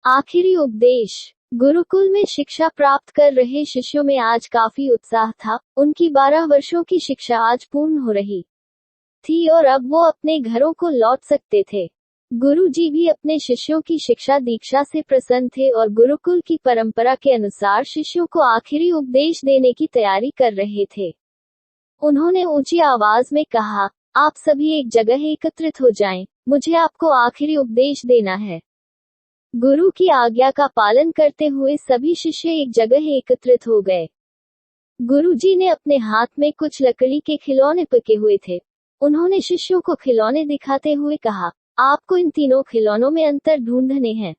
आखिरी उपदेश। गुरुकुल में शिक्षा प्राप्त कर रहे शिष्यों में आज काफी उत्साह था। उनकी 12 वर्षों की शिक्षा आज पूर्ण हो रही थी और अब वो अपने घरों को लौट सकते थे। गुरुजी भी अपने शिष्यों की शिक्षा दीक्षा से प्रसन्न थे और गुरुकुल की परंपरा के अनुसार शिष्यों को आखिरी उपदेश देने की तैयारी कर रहे थे। उन्होंने ऊंची आवाज में कहा, आप सभी एक जगह एकत्रित हो जाएं, मुझे आपको आखिरी उपदेश देना है। गुरु की आज्ञा का पालन करते हुए सभी शिष्य एक जगह एकत्रित हो गए। गुरुजी ने अपने हाथ में कुछ लकड़ी के खिलौने पके हुए थे। उन्होंने शिष्यों को खिलौने दिखाते हुए कहा, आपको इन तीनों खिलौनों में अंतर ढूंढने हैं।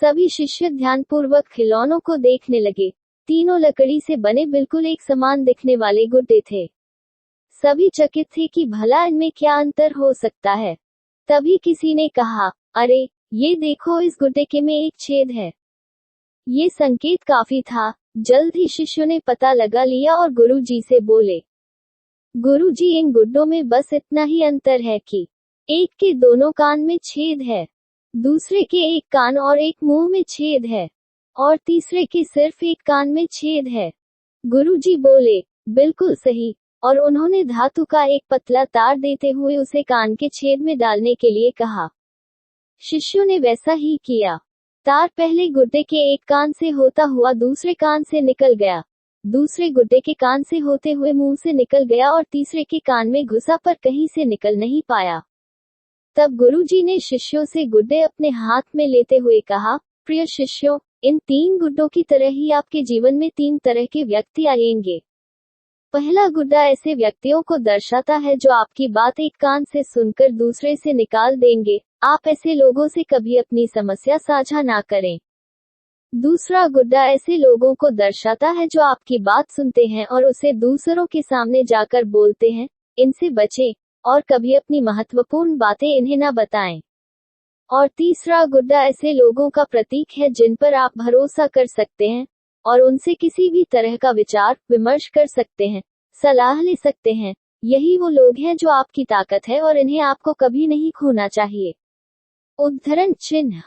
सभी शिष्य ध्यानपूर्वक खिलौनों को देखने लगे। तीनों लकड़ी से बने बिल्कुल एक समान दिखने वाले गुड्डे थे। सभी चकित थे कि भला इनमें क्या अंतर हो सकता है। तभी किसी ने कहा, अरे ये देखो, इस गुड्डे के में एक छेद है। ये संकेत काफी था। जल्द ही शिष्यों ने पता लगा लिया और गुरुजी से बोले, गुरुजी, इन गुड्डों में बस इतना ही अंतर है कि एक के दोनों कान में छेद है, दूसरे के एक कान और एक मुंह में छेद है, और तीसरे के सिर्फ एक कान में छेद है। गुरुजी बोले, बिल्कुल सही, और उन्होंने धातु का एक पतला तार देते हुए उसे कान के छेद में डालने के लिए कहा। शिष्यों ने वैसा ही किया। तार पहले गुड्डे के एक कान से होता हुआ दूसरे कान से निकल गया, दूसरे गुड्डे के कान से होते हुए मुंह से निकल गया और तीसरे के कान में घुसा पर कहीं से निकल नहीं पाया। तब गुरुजी ने शिष्यों से गुड्डे अपने हाथ में लेते हुए कहा, प्रिय शिष्यों, इन 3 गुड्डों की तरह ही आपके जीवन में 3 तरह के व्यक्ति आएंगे। पहला गुड्डा ऐसे व्यक्तियों को दर्शाता है जो आपकी बात एक कान से सुनकर दूसरे से निकाल देंगे। आप ऐसे लोगों से कभी अपनी समस्या साझा ना करें। दूसरा गुड्डा ऐसे लोगों को दर्शाता है जो आपकी बात सुनते हैं और उसे दूसरों के सामने जाकर बोलते हैं, इनसे बचें, और कभी अपनी महत्वपूर्ण बातें इन्हें ना बताएं। और तीसरा गुड्डा ऐसे लोगों का प्रतीक है जिन पर आप भरोसा कर सकते हैं और उनसे किसी भी तरह का विचार विमर्श कर सकते हैं, सलाह ले सकते हैं। यही वो लोग हैं जो आपकी ताकत है और इन्हें आपको कभी नहीं खोना चाहिए। उद्धरण चिन्ह।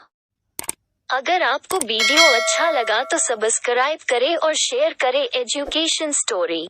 अगर आपको वीडियो अच्छा लगा तो सब्सक्राइब करें और शेयर करें एजुकेशन स्टोरी।